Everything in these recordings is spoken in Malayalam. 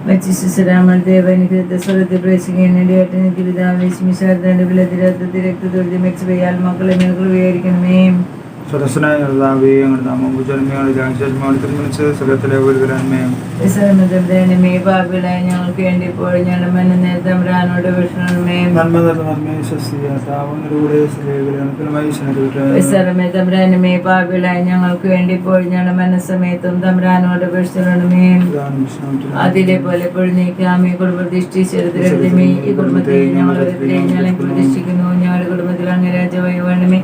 മച്ചിസുരാമൾ ദേവനുഗ്രഹത്തെ സ്വരത്തെ പ്രവേശിക്കേണ്ടേട്ട് നിത്യ പിതാവേ ശിമിശാരദാന്റെ വിലതിരത്വത്തിൽ രക്തതൊഴുതി മെച്ചയാൽ മക്കളെ ഞങ്ങൾക്ക് ഉപയോഗിക്കണമേ. സരസ്വനായ കർത്താവേ, ഞങ്ങളുടെ നാമം ഉച്ചരിമയാണ് രാജന്മാർ തിരുമണിച്ച് സ്ഥലത്തിലെ ഒരുവരാൻമേ മേ പാപികളായ ഞങ്ങൾക്ക് വേണ്ടി ഇപ്പോൾ ഞങ്ങളുടെ മന്ന തമ്പുരാനോട് വിഷണമേ. നന്മ നിറഞ്ഞ ശസ്ത്രീയൂടെ വിസരമേ തമ്പുരാനുമേ പാപികളായ ഞങ്ങൾക്ക് വേണ്ടി ഇപ്പോൾ ഞങ്ങളുടെ മനസ്സമയത്തും തമ്പുരാനോട് വിഷണമേ. അതിലെ പോലെ പൊഴുന്നേക്കാമേ കുടുംബപ്രതിഷ്ഠിച്ചെടുത്തിരുമേ. ഈ കുടുംബത്തെ ഞങ്ങളെ പ്രതിഷ്ഠിക്കുന്നു. ഞങ്ങളുടെ കുടുംബത്തിൽ അങ്ങ് രാജാവായി വേണമേ.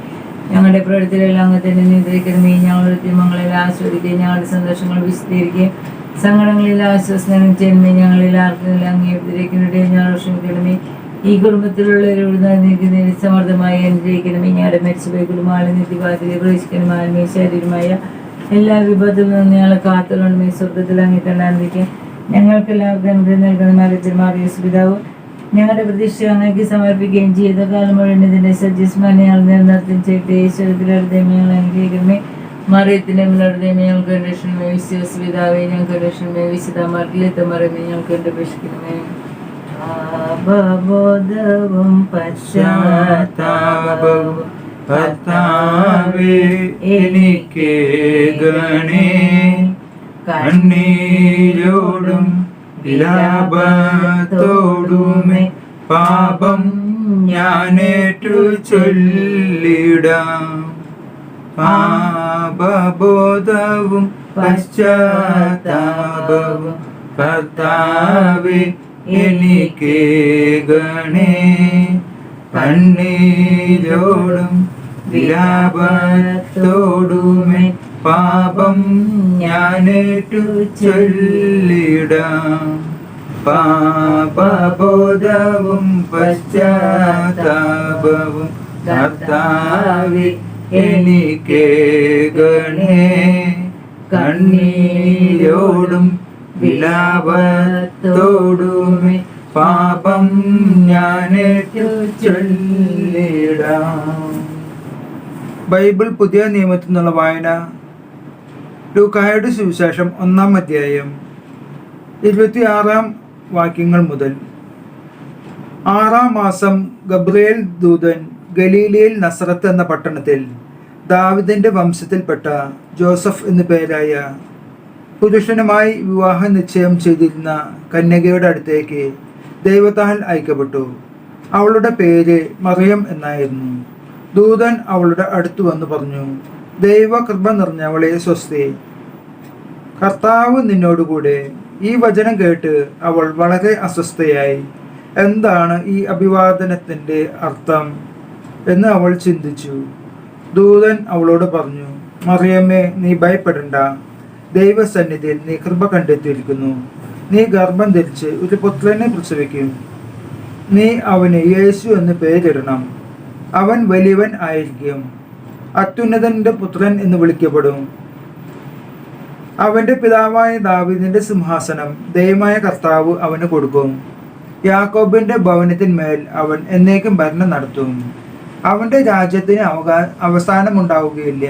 ഞങ്ങളുടെ പ്രവൃത്തികളെല്ലാം അങ്ങ് തന്നെ നിയന്ത്രിക്കണമേ. ഞങ്ങളുടെ തിന്മങ്ങളിൽ ആസ്വദിക്കുകയും ഞങ്ങളുടെ സന്തോഷങ്ങൾ വിശദീകരിക്കുകയും സങ്കടങ്ങളിൽ ആശ്വാസനം ചെയ്യണമേ. ഞങ്ങളിൽ ആർക്കെങ്കിലും അങ്ങേ ഉപദ്രവിക്കുന്നുണ്ടെ ഞങ്ങൾ ക്ഷമിക്കണമേ. ഈ കുടുംബത്തിലുള്ളവരോട് സമർത്ഥമായി അനുഗ്രഹിക്കണമേ. ഞങ്ങളുടെ മരിച്ചുപോയ കുടുംബാളെ നിത്യപാതിരെ പ്രവേശിക്കണമേ. ആത്മീയ ശാരീരമായ എല്ലാ വിപത്തിൽ നിന്നും ഞങ്ങളെ കാത്തുകൊണ്ടമേ. സ്വർഗത്തിൽ അങ്ങേ കണ്ടായിരിക്കും. ഞങ്ങൾക്കെല്ലാവർക്കും അനുഗ്രഹം നൽകണമേ. അറിയത്തിരുമാറിയ പിതാവ് ഞങ്ങളുടെ പ്രതീക്ഷ അങ്ങേക്ക് സമർപ്പിക്കുകയും ചെയ്ത കാലം മുഴുവൻ ഇതിന്റെ സജ്ജസ്മരണയാൽ നിലനിർത്തും ചെയ്ത് ഈശ്വരത്തിലെ ഞങ്ങൾ അനുഗ്രഹിക്കണമേ. മറിയത്തിന്റെ ഞങ്ങൾക്ക് രക്ഷണമേ. വിശ്വാസപിതാവേ ഞങ്ങൾക്ക് രക്ഷണമേ. വിശുദ്ധ മറിയത്തമറമേ ഞങ്ങൾക്ക് അപേക്ഷിക്കണമേ. ബോധവും പശ്ചാത്താപവും കർത്താവേ എനിക്ക് ഗണേ. കണ്ണീരോടും വിലാപത്തോടുമേ പാപം ഞാനേറ്റു ചൊല്ലിടാം. പാപബോധവും പശ്ചാത്താപവും കർത്താവേ എനിക്ക് ഗണേ. കണ്ണീരോടും വിലാപത്തോടുമേ പാപം ഞാനേറ്റു ചൊല്ലിടാം. പാപബോധവും പശ്ചാത്താപവും കർത്താവേ എനിക്ക് ഗണേ. കണ്ണീരോടും വിലാപത്തോടുമേ പാപം ഞാനേറ്റു ചൊല്ലിടാം. ബൈബിൾ പുതിയ നിയമത്തിൽ നിന്നുള്ള വായന. ലൂക്കായുടെ സുവിശേഷം 1-ാം അധ്യായം 26 വാക്യങ്ങൾ മുതൽ. 6-ാം മാസം ഗബ്രിയേൽ ദൂതൻ ഗലീലയിൽ നസറത്ത് എന്ന പട്ടണത്തിൽ ദാവിദിന്റെ വംശത്തിൽപ്പെട്ട ജോസഫ് എന്നു പേരായ പുരുഷനുമായി വിവാഹ നിശ്ചയം ചെയ്തിരുന്ന കന്യകയുടെ അടുത്തേക്ക് ദൈവത്താൽ അയക്കപ്പെട്ടു. അവളുടെ പേര് മറിയം എന്നായിരുന്നു. ദൂതൻ അവളുടെ അടുത്ത് വന്നു പറഞ്ഞു, ദൈവകൃപ നിറഞ്ഞവളെ സ്വസ്തി, കർത്താവ് നിന്നോടുകൂടെ. ഈ വചനം കേട്ട് അവൾ വളരെ അസ്വസ്ഥയായി. എന്താണ് ഈ അഭിവാദനത്തിൻ്റെ അർത്ഥം എന്ന് അവൾ ചിന്തിച്ചു. ദൂതൻ അവളോട് പറഞ്ഞു, മറിയമ്മേ, നീ ഭയപ്പെടണ്ട. ദൈവസന്നിധിയിൽ നീ കൃപ കണ്ടെത്തിയിരിക്കുന്നു. നീ ഗർഭം ധരിച്ച് ഒരു പുത്രനെ പ്രസവിക്കും. നീ അവന് യേശു എന്ന് പേരിടണം. അവൻ വലിയവൻ ആയിരിക്കും. അത്യുന്നതന്റെ പുത്രൻ എന്ന് വിളിക്കപ്പെടും. അവന്റെ പിതാവായ ദാവീദിന്റെ സിംഹാസനം ദൈവമായ കർത്താവ് അവന് കൊടുക്കും. യാക്കോബിന്റെ ഭവനത്തിന്മേൽ അവൻ എന്നേക്കും ഭരണം നടത്തും. അവന്റെ രാജ്യത്തിന് അവസാനമുണ്ടാവുകയില്ല.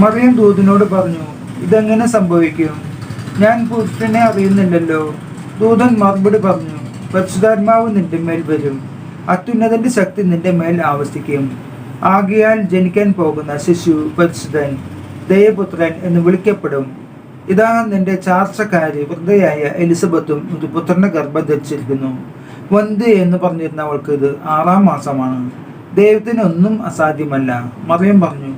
മറിയം ദൂതനോട് പറഞ്ഞു, ഇതെങ്ങനെ സംഭവിക്കും? ഞാൻ പുരുഷനെ അറിയുന്നില്ലല്ലോ. ദൂതൻ മറുപടി പറഞ്ഞു, പരിശുദ്ധാത്മാവ് നിന്റെ മേൽ വരും. അത്യുന്നതന്റെ ശക്തി നിന്റെ മേൽ ആവസിക്കും. ആകയാൽ ജനിക്കാൻ പോകുന്ന ശിശു പരിശുദ്ധൻ, ദൈവപുത്രൻ എന്ന് വിളിക്കപ്പെടും. ഇതാ നിന്റെ ചാർച്ചക്കാരി വൃദ്ധയായ എലിസബത്തും ഒരു പുത്രന്റെ ഗർഭം ധരിച്ചിരിക്കുന്നു. വന്ധ്യ എന്ന് പറഞ്ഞിരുന്ന അവൾക്ക് ഇത് 6-ാം മാസമാണ്. ദൈവത്തിന് ഒന്നും അസാധ്യമല്ല. മറിയം പറഞ്ഞു,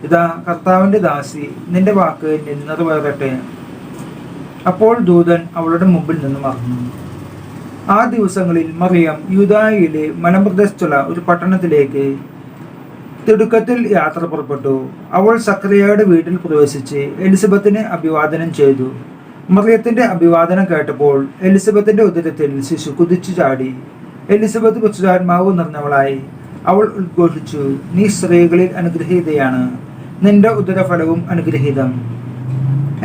ഇതാ കർത്താവിന്റെ ദാസി, നിന്റെ വാക്ക് എന്നിൽ നിറവേറട്ടെ. അപ്പോൾ ദൂതൻ അവളുടെ മുമ്പിൽ നിന്ന് മറന്നു. ആ ദിവസങ്ങളിൽ മറിയം യൂദായിലെ മലമ്പ്രദേശത്തുള്ള ഒരു പട്ടണത്തിലേക്ക് തിടുക്കത്തിൽ യാത്ര പുറപ്പെട്ടു. അവൾ സക്കറിയയുടെ വീട്ടിൽ പ്രവേശിച്ച് എലിസബത്തിനെ അഭിവാദനം ചെയ്തു. മറിയത്തിന്റെ അഭിവാദനം കേട്ടപ്പോൾ എലിസബത്തിന്റെ ഉദരത്തിൽ ശിശു കുതിച്ചു ചാടി. എലിസബത്ത് പരിശുദ്ധാത്മാവ് നിറഞ്ഞവളായി. അവൾ ഉദ്ഘോഷിച്ചു, നീ സ്ത്രീകളിൽ അനുഗ്രഹീതയാണ്, നിന്റെ ഉദരഫലവും അനുഗ്രഹീതം.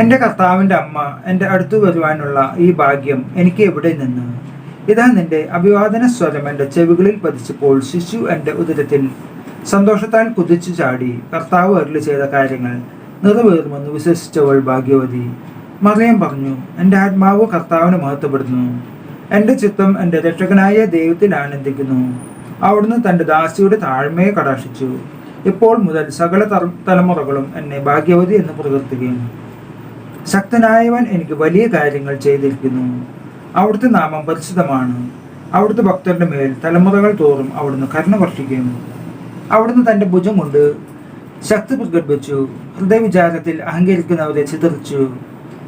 എൻ്റെ കർത്താവിൻ്റെ അമ്മ എൻ്റെ അടുത്തു വരുവാനുള്ള ഈ ഭാഗ്യം എനിക്ക് എവിടെ നിന്ന്? ഇതാ നിന്റെ അഭിവാദന സ്വരം എൻ്റെ ചെവികളിൽ പതിച്ചപ്പോൾ ശിശു എൻ്റെ ഉദരത്തിൽ സന്തോഷത്താൽ കുതിച്ചു ചാടി. കർത്താവ് അരുളി ചെയ്ത കാര്യങ്ങൾ നിറവേറുമെന്ന് വിശ്വസിച്ചവൾ ഭാഗ്യവതി. മറിയം പറഞ്ഞു, എൻ്റെ ആത്മാവ് കർത്താവിനെ മഹത്വപ്പെടുന്നു. എൻ്റെ ചിത്തം എൻ്റെ രക്ഷകനായ ദൈവത്തിൽ ആനന്ദിക്കുന്നു. അവിടുന്ന് തൻ്റെ ദാസിയുടെ താഴ്മയെ കടാക്ഷിച്ചു. ഇപ്പോൾ മുതൽ സകല തലമുറകളും എന്നെ ഭാഗ്യവതി എന്ന് പ്രകീർത്തിക്കും. ശക്തനായവൻ എനിക്ക് വലിയ കാര്യങ്ങൾ ചെയ്തിരിക്കുന്നു. അവിടുത്തെ നാമം പരിശുദ്ധമാണ്. അവിടുത്തെ ഭക്തരുടെ മേൽ തലമുറകൾ തോറും അവിടുന്ന് കരുണ വർഷിക്കും. അവിടുന്ന് തൻ്റെ ഭുജം കൊണ്ട് ശക്തി പ്രകടിപ്പിച്ചു. ഹൃദയവിചാരത്തിൽ അഹങ്കരിക്കുന്നവരെ ചിതറിച്ചു.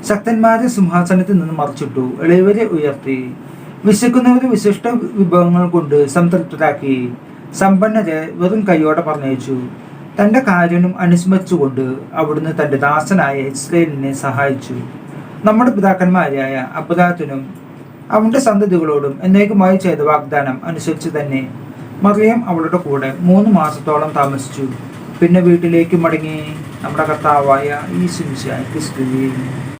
ശക്തന്മാരെ സിംഹാസനത്തിൽ നിന്ന് മറിച്ചിട്ടു. എളിയവരെ ഉയർത്തി. വിശക്കുന്നവരെ വിശിഷ്ട വിഭവങ്ങൾ കൊണ്ട് സംതൃപ്തരാക്കി. സമ്പന്നരെ വെറും കൈയോടെ പറഞ്ഞയച്ചു. തൻ്റെ കാരുണ്യം അനുസ്മരിച്ചുകൊണ്ട് അവിടുന്ന് തൻ്റെ ദാസനായ ഇസ്രായേലിനെ സഹായിച്ചു. നമ്മുടെ പിതാക്കന്മാരായ അബ്രാഹാമിനും അവന്റെ സന്തതികളോടും എന്നേക്കുമായി ചെയ്ത വാഗ്ദാനം അനുസരിച്ച് തന്നെ മറിയം അവളുടെ കൂടെ 3 മാസത്തോളം താമസിച്ചു. പിന്നെ വീട്ടിലേക്ക് മടങ്ങി. നമ്മുടെ കർത്താവായ ഈശോ മിശിഹായ്ക്ക് സ്തുതി.